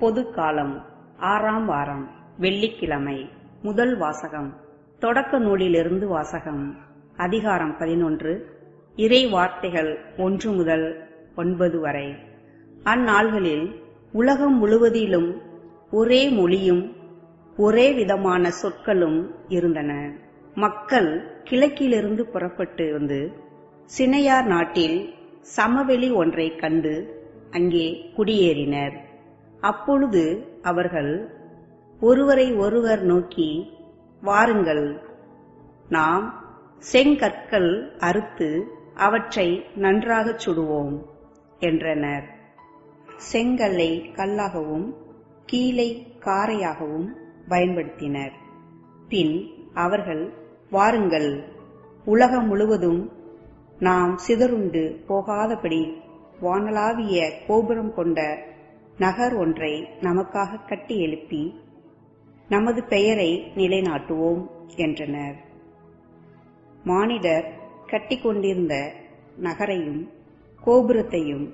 பொது காலம் 6ஆம் வாரம் வெள்ளிக்கிழமை. முதல் வாசகம் தொடக்க நூலிலிருந்து வாசகம். அதிகாரம் 11. இறை வார்த்தைகள் 1 முதல் 9 வரை. அந்நாள்களில் உலகம் முழுவதிலும் ஒரே மொழியும் ஒரே விதமான சொற்களும் இருந்தன. மக்கள் கிழக்கிலிருந்து புறப்பட்டு வந்து சினையார் நாட்டில் சமவெளி ஒன்றைக் கண்டு அங்கே குடியேறினர். அப்பொழுது அவர்கள் ஒருவரை ஒருவர் நோக்கி, வாருங்கள், நாம் செங்கற்கள் அறுத்து அவற்றை நன்றாகச் சுடுவோம் என்றனர். செங்கல்லை கல்லாகவும் கீலை காரையாகவும் பயன்படுத்தினர். பின் அவர்கள், வாருங்கள், உலகம் முழுவதும் நாம் சிதறுண்டு போகாதபடி வானளாவிய கோபுரம் கொண்ட நகர் ஒன்றை நமக்காக கட்டி எழுப்பி நமது பெயரை நிலைநாட்டுவோம் என்றனர். மானிடர் கட்டிக்கொண்டிருந்த நகரையும் கோபுரத்தையும்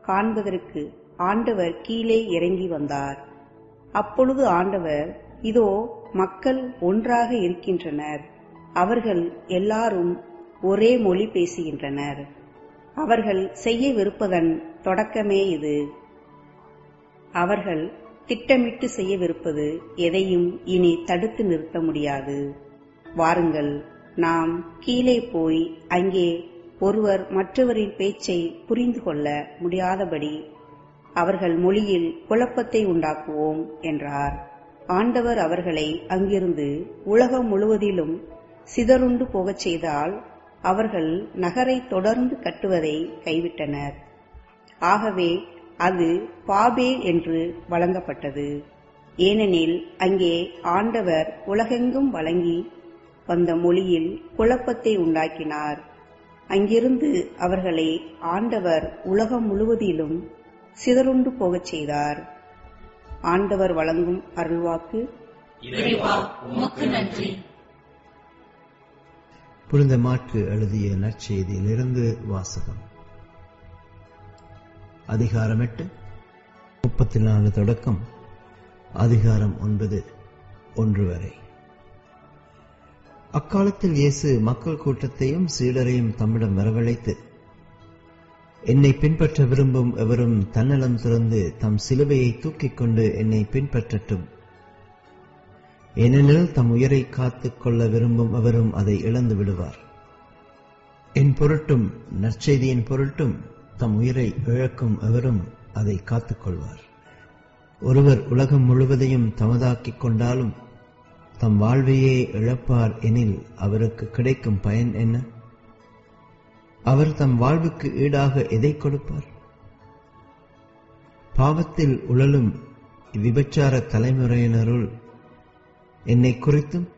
காண்பதற்கு ஆண்டவர் கீழே இறங்கி வந்தார். அப்பொழுது ஆண்டவர், இதோ மக்கள் ஒன்றாக இருக்கின்றனர், அவர்கள் எல்லாரும் ஒரே மொழி பேசுகின்றனர், அவர்கள் செய்யவிருப்பதன் தொடக்கமே இது. அவர்கள் திட்டமிட்டு செய்யவிருப்பது எதையும் இனி தடுத்து நிறுத்த முடியாது. வாருங்கள், நாம் கீழே போய் அங்கே ஒருவர் மற்றவரின் பேச்சை புரிந்து கொள்ள முடியாதபடி அவர்கள் மொழியில் குழப்பத்தை உண்டாக்குவோம் என்றார். ஆண்டவர் அவர்களை அங்கிருந்து உலகம் முழுவதிலும் சிதறுண்டு போகச் செய்தால் அவர்கள் நகரை தொடர்ந்து கட்டுவதை கைவிட்டனர். ஆகவே அது பாபேல் என்று வழங்கப்பட்டது. ஏனெனில் அங்கே ஆண்டவர் உலகெங்கும் வழங்கி வந்த மொழியில் குழப்பத்தை உண்டாக்கினார். அங்கிருந்து அவர்களை ஆண்டவர் உலகம் முழுவதிலும் சிதறுண்டு போகச் செய்தார். ஆண்டவர் வழங்கும் அருள்வாக்கு. புனித மாற்கு எழுதிய நற்செய்தியிலிருந்து வாசகம். அதிகாரம் 8, 34 தொடக்கம் அதிகாரம் 9, 1 வரை. அக்காலத்தில் இயேசு மக்கள் கூட்டத்தையும் சீடரையும் தம்மிடம் வரவழைத்து, என்னை பின்பற்ற விரும்பும் எவரும் தன்னலம் துறந்து தம் சிலுவையை தூக்கிக் கொண்டு என்னை பின்பற்றட்டும். ஏனெனில் தம் உயிரை காத்துக் கொள்ள விரும்பும் எவரும் அதை இழந்து விடுவார். என் பொருட்டும் நற்செய்தியின் பொருட்டும் தம் உயிரை இழக்கும் எவரும் அதை காத்துக் கொள்வார். ஒருவர் உலகம் முழுவதையும் தமதாக்கிக் கொண்டாலும் தம் வாழ்வையே இழப்பார் எனில் அவருக்கு கிடைக்கும் பயன் என்ன? அவர் தம் வாழ்வுக்கு ஈடாக எதை கொடுப்பார்? பாவத்தில் உழலும் விபச்சார தலைமுறையினருள் என்னை குறித்தும்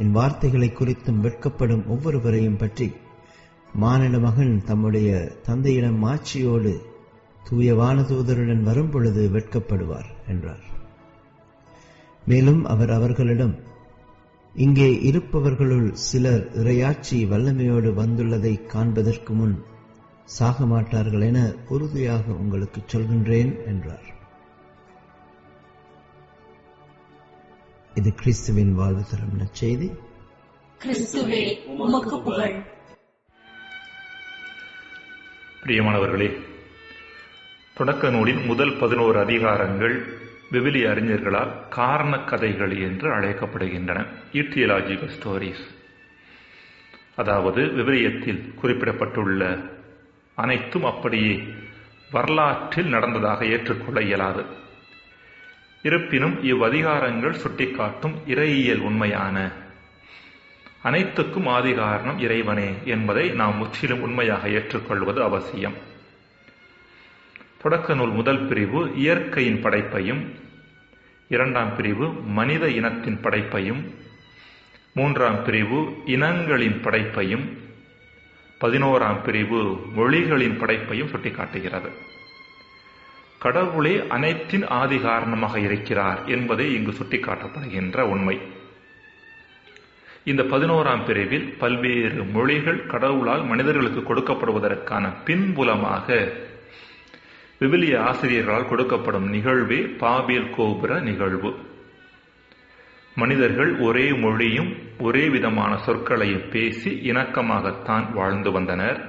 என் வார்த்தைகளை குறித்தும் வெட்கப்படும் ஒவ்வொருவரையும் பற்றி மானிட மகன் தம்முடைய தந்தையிடம் மாட்சியோடு தூய வானதூதருடன் வரும்பொழுது வெட்கப்படுவார் என்றார். மேலும் அவர் அவர்களிடம், இங்கே இருப்பவர்களுள் சிலர் இறையாட்சி வல்லமையோடு வந்துள்ளதை காண்பதற்கு முன் சாக மாட்டார்கள் என உறுதியாக உங்களுக்கு சொல்கின்றேன் என்றார். இது கிறிஸ்துவின் வாழ்வு தரும் நற்செய்தி. கிறிஸ்துவே உமக்கு புகழ். பிரியமானவர்களே, தொடக்க நூலின் முதல் 11 அதிகாரங்கள் விவிலிய அறிஞர்களால் காரண கதைகள் என்று அழைக்கப்படுகின்றன. ஈட்டியலாஜிக்கல் ஸ்டோரிஸ். அதாவது விவிலியத்தில் குறிப்பிடப்பட்டுள்ள அனைத்தும் அப்படியே வரலாற்றில் நடந்ததாக ஏற்றுக்கொள்ள இயலாது. இருப்பினும் இவ்வதிகாரங்கள் சுட்டிக்காட்டும் இறையியல் உண்மையான அனைத்துக்கும் ஆதிகாரணம் இறைவனே என்பதை நாம் முற்றிலும் உண்மையாக ஏற்றுக்கொள்வது அவசியம். தொடக்க நூல் முதல் பிரிவு இயற்கையின் படைப்பையும், 2ஆம் பிரிவு மனித இனத்தின் படைப்பையும், 3ஆம் பிரிவு இனங்களின் படைப்பையும், 11ஆம் பிரிவு மொழிகளின் படைப்பையும் சுட்டிக்காட்டுகிறது. கடவுளே அனைத்தின் ஆதிகாரணமாக இருக்கிறார் என்பதை இங்கு சுட்டிக்காட்டப்படுகின்ற உண்மை. இந்த 11ஆம் பிரிவில் பல்வேறு மொழிகள் கடவுளால் மனிதர்களுக்கு கொடுக்கப்படுவதற்கான பின்புலமாக விவிலிய ஆசிரியர்களால் கொடுக்கப்படும் நிகழ்வே பாபேல் கோபுர நிகழ்வு. மனிதர்கள் ஒரே மொழியும் ஒரே விதமான சொற்களையும் பேசி இணக்கமாகத்தான் வாழ்ந்து வந்தனர்.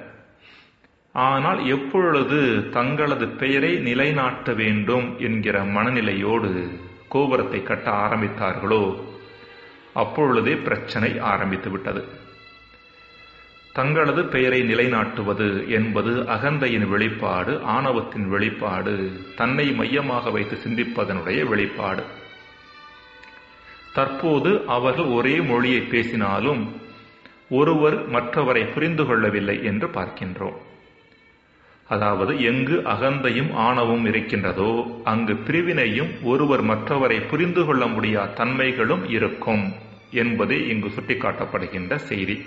ஆனால் எப்பொழுது தங்களது பெயரை நிலைநாட்ட வேண்டும் என்கிற மனநிலையோடு கோபுரத்தை கட்ட ஆரம்பித்தார்களோ அப்பொழுதே பிரச்சனை ஆரம்பித்து விட்டது. தங்களது பெயரை நிலைநாட்டுவது என்பது அகந்தையின் வெளிப்பாடு, ஆணவத்தின் வெளிப்பாடு, தன்னை மையமாக வைத்து சிந்திப்பதனுடைய வெளிப்பாடு. தற்போது அவர்கள் ஒரே மொழியை பேசினாலும் ஒருவர் மற்றவரை புரிந்து கொள்ளவில்லை என்று பார்க்கின்றோம். அதாவது எங்கு அகந்தையும் ஆணவமும் இருக்கின்றதோ அங்கு பிரிவினையும் ஒருவர் மற்றவரை புரிந்து கொள்ள முடியாத தன்மைகளும் இருக்கும் என்பதே இங்கு சுட்டிக்காட்டப்படுகின்ற செய்தி.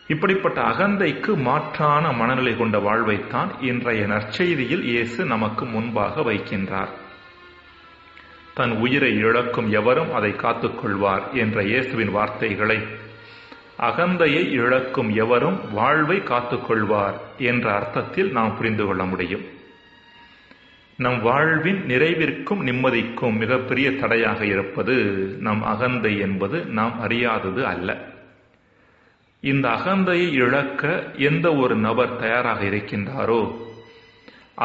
இப்படிப்பட்ட அகந்தைக்கு மாற்றான மனநிலை கொண்ட வாழ்வைத்தான் இன்றைய நற்செய்தியில் இயேசு நமக்கு முன்பாக வைக்கின்றார். தன் உயிரை இழக்கும் எவரும் அதை காத்துக்கொள்வார் என்ற இயேசுவின் வார்த்தைகளை அகந்தையை இழக்கும் எவரும் வாழ்வை காத்துக்கொள்வார் என்ற அர்த்தத்தில் நாம் புரிந்து கொள்ள முடியும். நம் வாழ்வின் நிறைவிற்கும் நிம்மதிக்கும் மிகப்பெரிய தடையாக இருப்பது நம் அகந்தை என்பது நாம் அறியாதது அல்ல. இந்த அகந்தையை இழக்க எந்த ஒரு நபர் தயாராக இருக்கின்றாரோ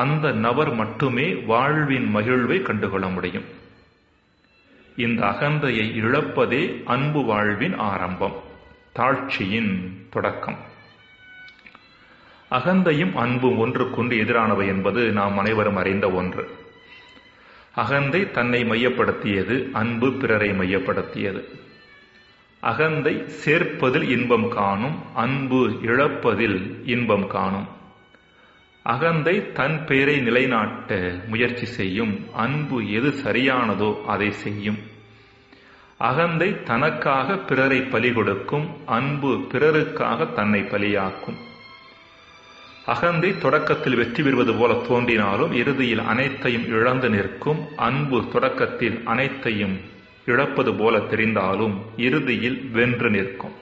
அந்த நபர் மட்டுமே வாழ்வின் மகிழ்வை கண்டுகொள்ள முடியும். இந்த அகந்தையை இழப்பதே அன்பு வாழ்வின் ஆரம்பம், தாழ்ச்சியின் தொடக்கம். அகந்தையும் அன்பும் ஒன்றுக்கொன்று எதிரானவை என்பது நாம் அனைவரும் அறிந்த ஒன்று. அகந்தை தன்னை மையப்படுத்தியது, அன்பு பிறரை மையப்படுத்தியது. அகந்தை சேர்ப்பதில் இன்பம் காணும், அன்பு இழப்பதில் இன்பம் காணும். அகந்தை தன் பெயரை நிலைநாட்ட முயற்சி செய்யும், அன்பு எது சரியானதோ அதை செய்யும். அகந்தை தனக்காக பிறரை பலி கொடுக்கும், அன்பு பிறருக்காக தன்னை பலியாக்கும். அகந்தை தொடக்கத்தில் வெற்றி பெறுவது போல தோன்றினாலும் இறுதியில் அனைத்தையும் இழந்து நிற்கும். அன்பு தொடக்கத்தில் அனைத்தையும் இழப்பது போல தெரிந்தாலும் இறுதியில் வென்று நிற்கும்.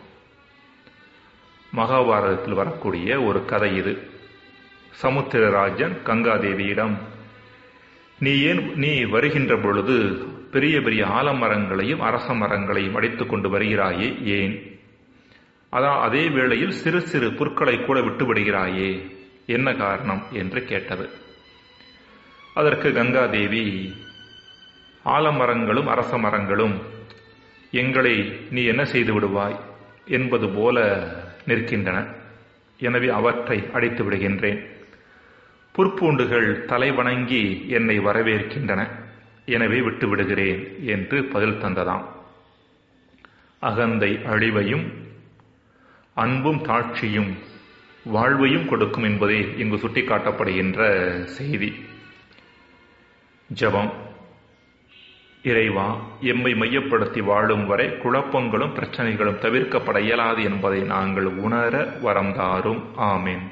மகாபாரதத்தில் வரக்கூடிய ஒரு கதை இது. சமுத்திரராஜன் கங்காதேவியிடம், நீ வருகின்ற பொழுது பெரிய பெரிய ஆலமரங்களையும் அரச மரங்களையும் அடித்துக் கொண்டு வருகிறாயே, ஏன்? அதே வேளையில் சிறு சிறு புற்களை கூட விட்டு விடுகிறாயே, என்ன காரணம் என்று கேட்டது. அதற்கு கங்காதேவி, ஆலமரங்களும் அரச மரங்களும் எங்களை நீ என்ன செய்து விடுவாய் என்பது போல நிற்கின்றன, எனவே அவற்றை அடித்து விடுகின்றேன். புற்பூண்டுகள் தலை வணங்கி என்னை வரவேற்கின்றன, எனவே விட்டு விடுகிறேன் என்று பதில் தந்ததாம். அகந்தை அழிவையும் அன்பும் தாழ்ச்சியும் வாழ்வையும் கொடுக்கும் என்பதே இங்கு சுட்டிக்காட்டப்படுகின்ற செய்தி. ஜெபம். இறைவா, எம்மை மையப்படுத்தி வாழும் வரை குழப்பங்களும் பிரச்சனைகளும் தவிர்க்கப்பட இயலாது என்பதை நாங்கள் உணர வரம் தாரும். ஆமென்.